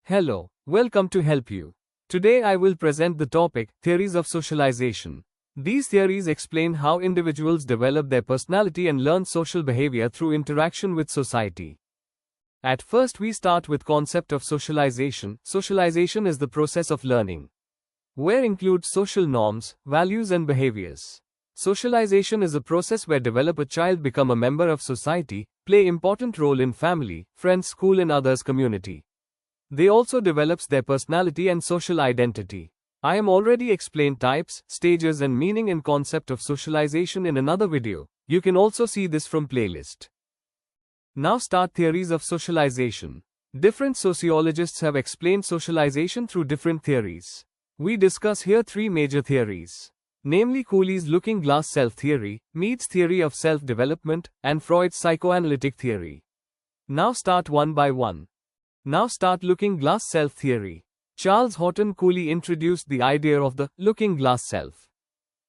Hello, welcome to Help You. Today I will present the topic, Theories of Socialization. These theories explain how individuals develop their personality and learn social behavior through interaction with society. At first we start with concept of socialization. Socialization is the process of learning, where includes social norms, values and behaviors. Socialization is a process where a child become a member of society, play important role in family, friends, school and others community. They also develops their personality and social identity. I am already explained types, stages and meaning and concept of socialization in another video. You can also see this from playlist. Now start theories of socialization. Different sociologists have explained socialization through different theories. We discuss here three major theories, namely Cooley's looking glass self theory, Mead's theory of self-development, and Freud's psychoanalytic theory. Now start one by one. Now start looking glass self theory. Charles Horton Cooley introduced the idea of the looking glass self.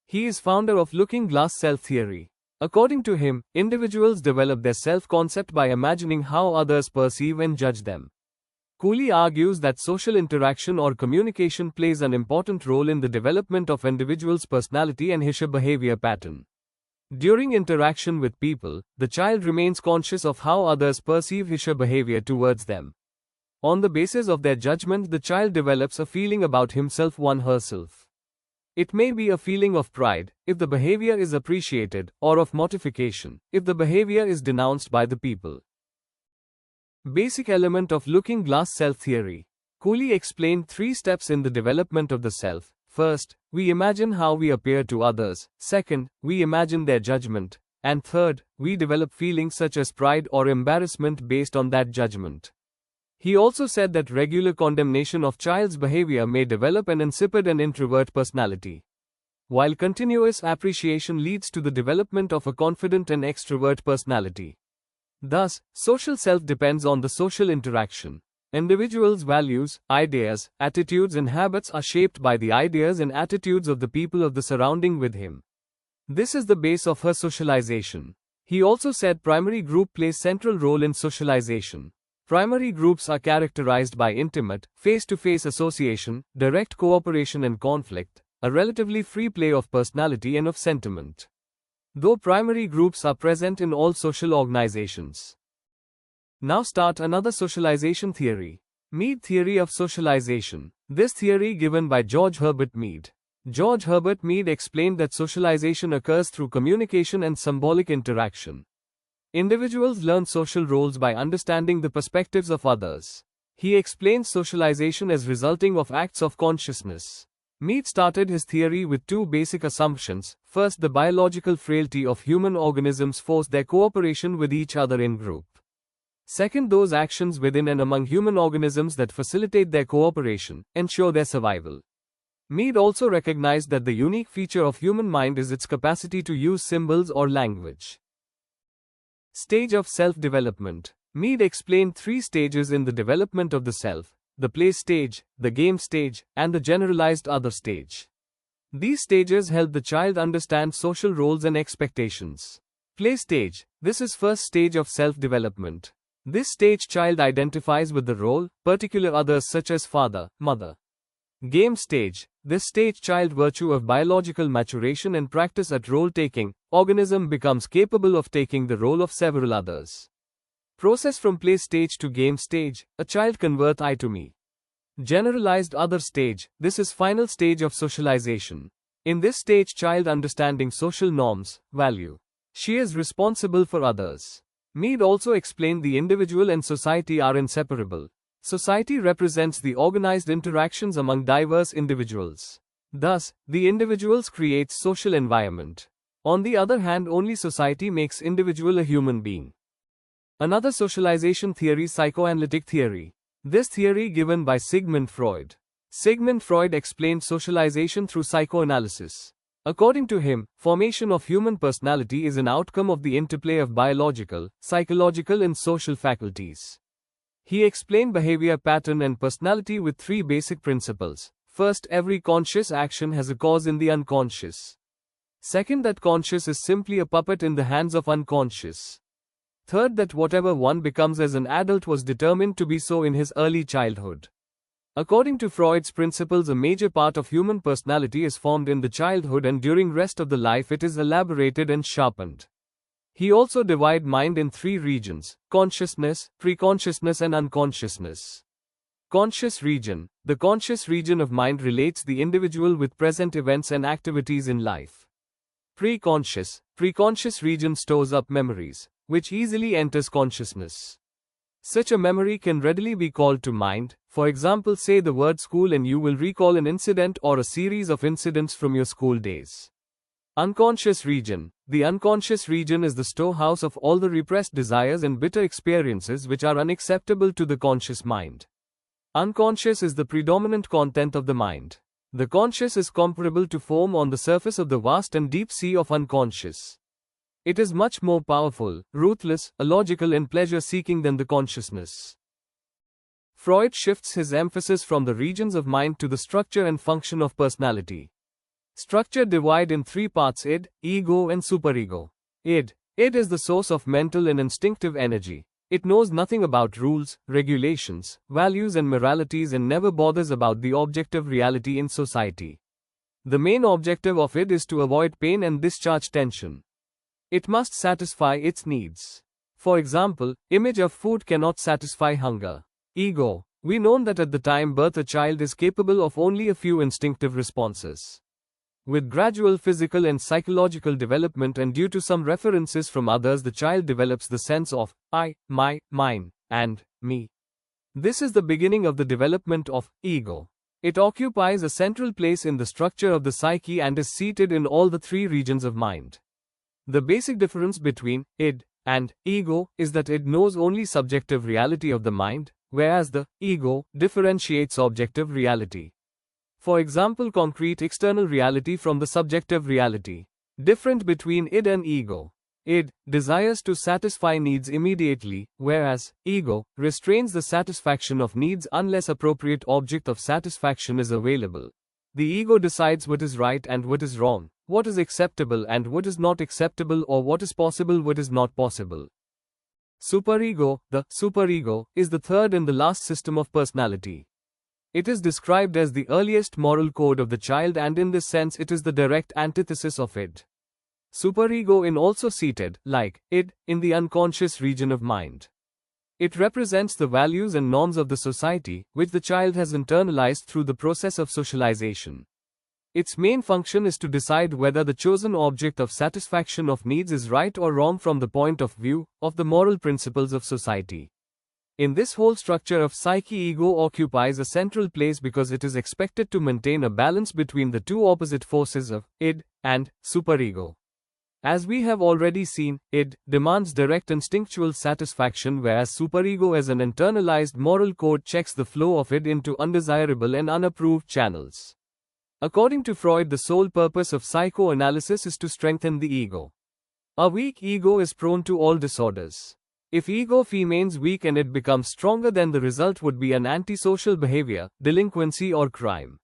He is founder of looking glass self theory. According to him, individuals develop their self-concept by imagining how others perceive and judge them. Cooley argues that social interaction or communication plays an important role in the development of individuals' personality and his behavior pattern. During interaction with people, the child remains conscious of how others perceive his behavior towards them. On the basis of their judgment, the child develops a feeling about himself or herself. It may be a feeling of pride, if the behavior is appreciated, or of mortification, if the behavior is denounced by the people. Basic element of looking glass self theory. Cooley explained three steps in the development of the self. First, we imagine how we appear to others. Second, we imagine their judgment. And third, we develop feelings such as pride or embarrassment based on that judgment. He also said that regular condemnation of child's behavior may develop an insipid and introvert personality, while continuous appreciation leads to the development of a confident and extrovert personality. Thus, social self depends on the social interaction. Individuals' values, ideas, attitudes and habits are shaped by the ideas and attitudes of the people of the surrounding with him. This is the base of her socialization. He also said primary group plays central role in socialization. Primary groups are characterized by intimate, face-to-face association, direct cooperation and conflict, a relatively free play of personality and of sentiment. Though primary groups are present in all social organizations. Now start another socialization theory. Mead theory of socialization. This theory given by George Herbert Mead. George Herbert Mead explained that socialization occurs through communication and symbolic interaction. Individuals learn social roles by understanding the perspectives of others. He explains socialization as resulting of acts of consciousness. Mead started his theory with two basic assumptions. First, the biological frailty of human organisms force their cooperation with each other in group. Second, those actions within and among human organisms that facilitate their cooperation, ensure their survival. Mead also recognized that the unique feature of human mind is its capacity to use symbols or language. Stage of self-development. Mead explained three stages in the development of the self: the play stage, the game stage, and the generalized other stage. These stages help the child understand social roles and expectations. Play stage. This is first stage of self-development. This stage child identifies with the role, particular others such as father, mother. Game stage. This stage child virtue of biological maturation and practice at role-taking, organism becomes capable of taking the role of several others. Process from play stage to game stage, a child convert I to me. Generalized other stage. This is final stage of socialization. In this stage child understanding social norms, value. She is responsible for others. Mead also explained the individual and society are inseparable. Society represents the organized interactions among diverse individuals. Thus, the individuals creates social environment. On the other hand, only society makes individual a human being. Another socialization theory, psychoanalytic theory. This theory given by Sigmund Freud. Sigmund Freud explained socialization through psychoanalysis. According to him, formation of human personality is an outcome of the interplay of biological, psychological and social faculties. He explained behavior pattern and personality with three basic principles. First, every conscious action has a cause in the unconscious. Second, that conscious is simply a puppet in the hands of unconscious. Third, that whatever one becomes as an adult was determined to be so in his early childhood. According to Freud's principles, a major part of human personality is formed in the childhood, and during rest of the life it is elaborated and sharpened. He also divided mind in three regions: consciousness, preconsciousness and unconsciousness. Conscious region. The conscious region of mind relates the individual with present events and activities in life. Preconscious region stores up memories, which easily enters consciousness. Such a memory can readily be called to mind. For example, say the word school and you will recall an incident or a series of incidents from your school days. Unconscious region. The unconscious region is the storehouse of all the repressed desires and bitter experiences which are unacceptable to the conscious mind. Unconscious is the predominant content of the mind. The conscious is comparable to foam on the surface of the vast and deep sea of unconscious. It is much more powerful, ruthless, illogical and pleasure-seeking than the consciousness. Freud shifts his emphasis from the regions of mind to the structure and function of personality. Structure divide in three parts: id, ego and superego. Id is the source of mental and instinctive energy. It knows nothing about rules, regulations, values and moralities and never bothers about the objective reality in society. The main objective of id is to avoid pain and discharge tension. It must satisfy its needs. For example, image of food cannot satisfy hunger. Ego. We know that at the time birth a child is capable of only a few instinctive responses. With gradual physical and psychological development and due to some references from others, the child develops the sense of I, my, mine, and me. This is the beginning of the development of ego. It occupies a central place in the structure of the psyche and is seated in all the three regions of mind. The basic difference between id and ego is that id knows only subjective reality of the mind, whereas the ego differentiates objective reality. For example, concrete external reality from the subjective reality. Different between id and ego. Id desires to satisfy needs immediately, whereas ego restrains the satisfaction of needs unless appropriate object of satisfaction is available. The ego decides what is right and what is wrong, what is acceptable and what is not acceptable, or what is possible, what is not possible. Superego. The superego is the third and the last system of personality. It is described as the earliest moral code of the child, and in this sense it is the direct antithesis of id. Superego is also seated, like id, in the unconscious region of mind. It represents the values and norms of the society, which the child has internalized through the process of socialization. Its main function is to decide whether the chosen object of satisfaction of needs is right or wrong from the point of view of the moral principles of society. In this whole structure of psyche, ego occupies a central place because it is expected to maintain a balance between the two opposite forces of id and superego. As we have already seen, id demands direct instinctual satisfaction, whereas superego as an internalized moral code checks the flow of id into undesirable and unapproved channels. According to Freud, the sole purpose of psychoanalysis is to strengthen the ego. A weak ego is prone to all disorders. If ego remains weak and it becomes stronger, then the result would be an antisocial behavior, delinquency or crime.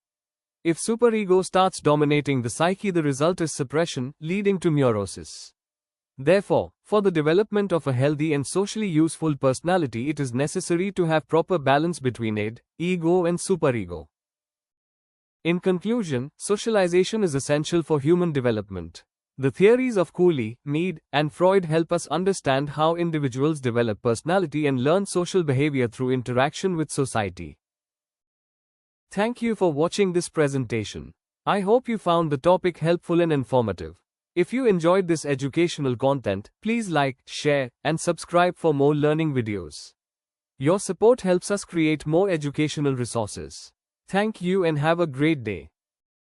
If superego starts dominating the psyche, the result is suppression, leading to neurosis. Therefore, for the development of a healthy and socially useful personality, it is necessary to have proper balance between id, ego and superego. In conclusion, socialization is essential for human development. The theories of Cooley, Mead, and Freud help us understand how individuals develop personality and learn social behavior through interaction with society. Thank you for watching this presentation. I hope you found the topic helpful and informative. If you enjoyed this educational content, please like, share, and subscribe for more learning videos. Your support helps us create more educational resources. Thank you and have a great day.